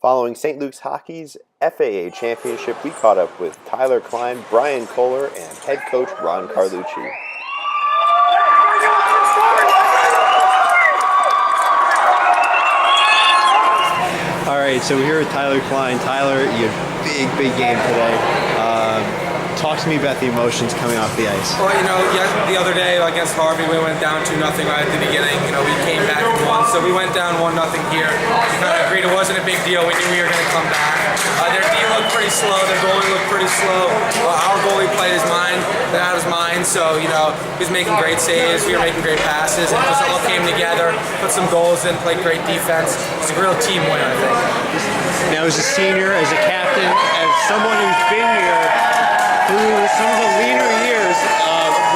Following St. Luke's Hockey's FAA championship, we caught up with Tyler Klein, Brian Kollar, and head coach Ron Carlucci. All right, so we're here with Tyler Klein. Tyler, you had a big game today. Talk to me about the emotions coming off the ice. Well, the other day against Harvey, we went down 2-0 right at the beginning. We came back and won, so we went down 1-0 here. We kind of agreed it wasn't a big deal. We knew we were going to come back. Their D looked pretty slow. Their goalie looked pretty slow. Our goalie played his mind. That was mine. So, he was making great saves. We were making great passes. And it just all came together, put some goals in, played great defense. It's a real team win, I think. Now, as a senior, as a captain, as someone who's been here through some of the leaner years,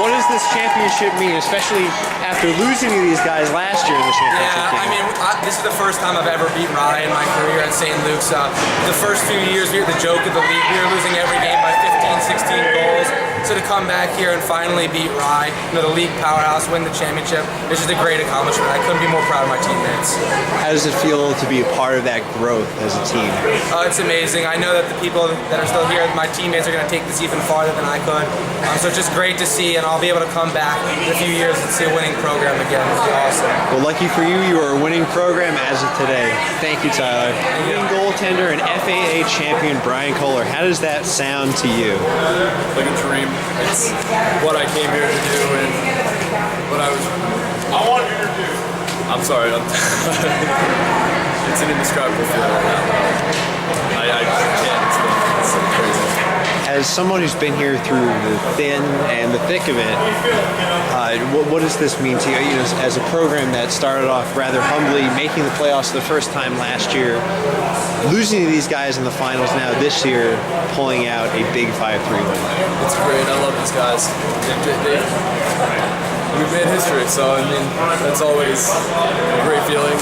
what does this championship mean, especially after losing to these guys last year in the championship game? This is the first time I've ever beat Rye in my career at St. Luke's. The first few years, we were the joke of the league. We were losing every game by 15, 16 goals. So to come back here and finally beat Rye, the league powerhouse, win the championship, it's just a great accomplishment. I couldn't be more proud of my teammates. How does it feel to be a part of that growth as a team? It's amazing. I know that the people that are still here, my teammates, are going to take this even farther than I could. So it's just great to see, and I'll be able to come back in a few years and see a winning program again. It'll be awesome. Well, lucky for you, you are a winning program as of today. Thank you, Tyler. Winning goaltender and FAA champion Brian Kollar. How does that sound to you? Like a dream. It's what I came here to do, and what I want you to do. I'm sorry. It's an indescribable feeling right now. I can't explain it. It's crazy. As someone who's been here through the thin and the thick of it, what does this mean to you? As a program that started off rather humbly, making the playoffs for the first time last year, losing to these guys in the finals now this year, pulling out a big 5-3 win. It's great. I love these guys. We've made history, so that's always a great feeling.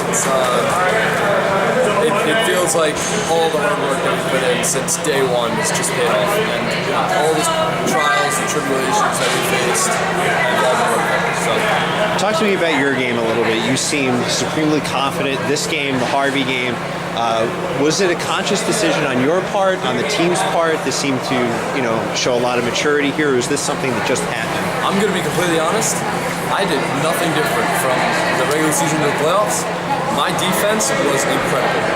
It feels like all the hard work that we've put in since day one has just paid off, and all the trials and tribulations that we faced have all been worth it. So. Talk to me about your game a little bit. You seem supremely confident. This game, the Harvey game, was it a conscious decision on your part, on the team's part? This seemed to, show a lot of maturity here, or is this something that just happened? I'm going to be completely honest. I did nothing different from the regular season to the playoffs. My defense was incredible.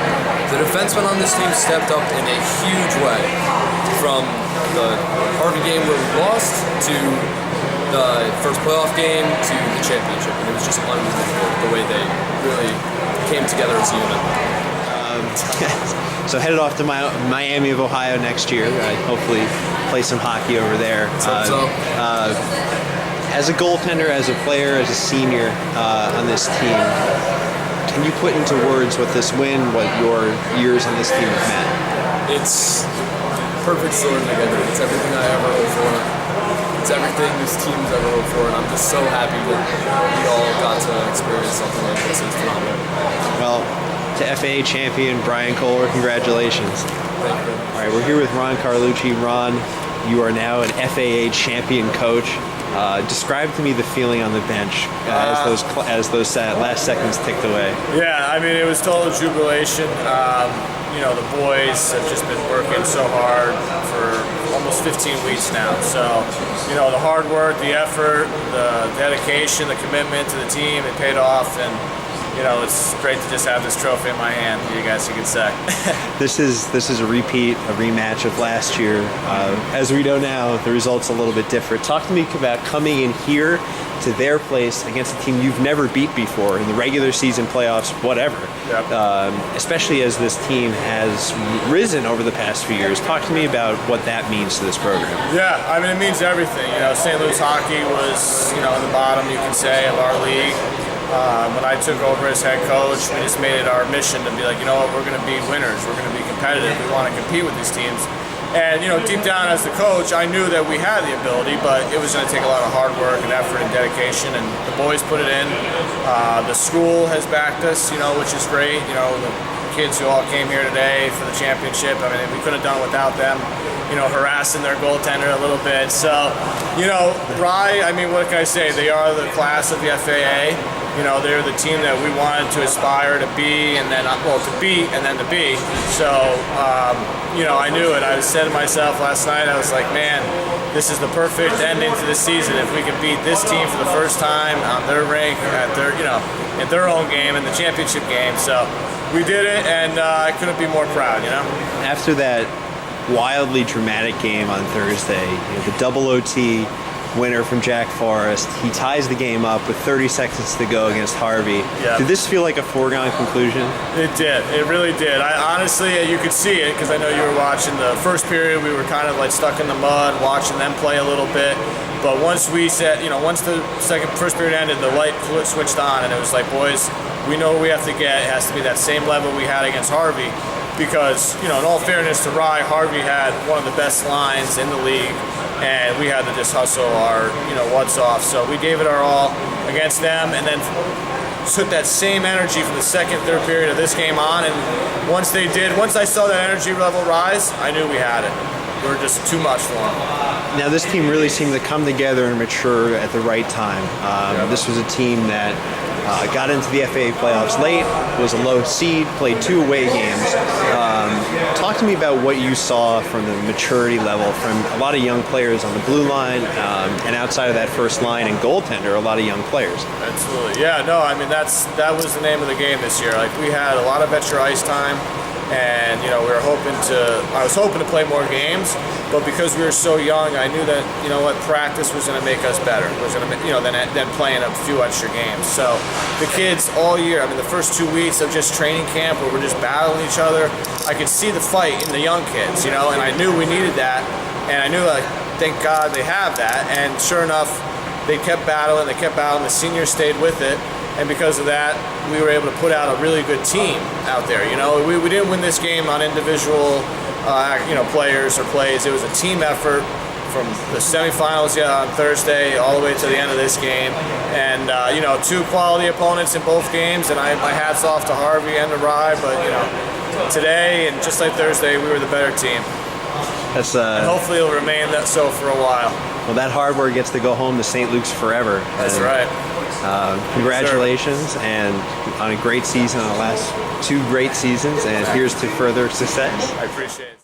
The defensemen on this team stepped up in a huge way. From the Harvey game where we lost to the first playoff game to the championship. And it was just unbelievable the way they really came together as a unit. So headed off to Miami of Ohio next year. Hopefully play some hockey over there. As a goaltender, as a player, as a senior on this team, can you put into words what this win, what your years on this team have meant? It's perfect story together. It's everything I ever hoped for. It's everything this team's ever hoped for, and I'm just so happy that we all got to experience something like this. It's phenomenal. Well, to FAA champion Brian Kollar, congratulations. Thank you. All right, we're here with Ron Carlucci. Ron, you are now an FAA champion coach. Describe to me the feeling on the bench as those last seconds ticked away. Yeah, it was total jubilation. The boys have just been working so hard for almost 15 weeks now. So, the hard work, the effort, the dedication, the commitment to the team, it paid off, and it's great to just have this trophy in my hand, you could say. This is a rematch of last year. As we know now, the result's a little bit different. Talk to me about coming in here to their place against a team you've never beat before in the regular season, playoffs, whatever. Yep. Especially as this team has risen over the past few years. Talk to me about what that means to this program. Yeah, it means everything. St. Louis hockey was, in the bottom, you can say, of our league. When I took over as head coach, we just made it our mission to be like, we're going to be winners. We're going to be competitive. We want to compete with these teams. And, deep down as the coach, I knew that we had the ability, but it was going to take a lot of hard work and effort and dedication, and the boys put it in. The school has backed us, which is great. The kids who all came here today for the championship. I mean, we couldn't have done it without them, you know, harassing their goaltender a little bit. So, you know, Rye, I mean, what can I say? They are the class of the FAA. You know, they're the team that we wanted to aspire to be, and then, well, to beat and then to be. So, you know, I knew it. I said to myself last night, I was like, man, this is the perfect ending to the season. If we can beat this team for the first time on their rink, at their, you know, in their own game, in the championship game. So we did it, and I couldn't be more proud, you know? After that wildly dramatic game on Thursday, you know, the double OT winner from Jack Forrest, he ties the game up with 30 seconds to go against Harvey. Yeah. Did this feel like a foregone conclusion? It did. It really did. I honestly, you could see it because I know you were watching the first period. We were kind of like stuck in the mud, watching them play a little bit. But once we said, you know, once the first period ended, the light switched on, and it was like, boys, we know what we have to get. It has to be that same level we had against Harvey. Because, you know, in all fairness to Rye, Harvey had one of the best lines in the league, and we had to just hustle our, you know, what's off. So we gave it our all against them, and then took that same energy from the second, third period of this game on. And once I saw that energy level rise, I knew we had it. We were just too much for them. Now, this team really seemed to come together and mature at the right time. This was a team that got into the FAA playoffs late, was a low seed, played 2 away games. Talk to me about what you saw from the maturity level from a lot of young players on the blue line, and outside of that first line and goaltender, a lot of young players. Absolutely. Yeah, no, I mean, that was the name of the game this year. Like, we had a lot of extra ice time. And, you know, I was hoping to play more games, but because we were so young, I knew that, you know what, practice was going to make us better. It was going to, you know, than playing a few extra games. So the kids all year, I mean, the first 2 weeks of just training camp where we're just battling each other, I could see the fight in the young kids, you know, and I knew we needed that. And I knew, like, thank God they have that. And sure enough, they kept battling. The seniors stayed with it. And because of that, we were able to put out a really good team out there. You know, we didn't win this game on individual, you know, players or plays. It was a team effort from the semifinals on Thursday all the way to the end of this game. And, you know, 2 quality opponents in both games. And my hat's off to Harvey and to Rye. But, you know, today and just like Thursday, we were the better team. That's and hopefully it'll remain that so for a while. Well, that hardware gets to go home to St. Luke's forever. That's right. Congratulations, and on a great season, on the last 2 great seasons, and here's to further success. I appreciate it.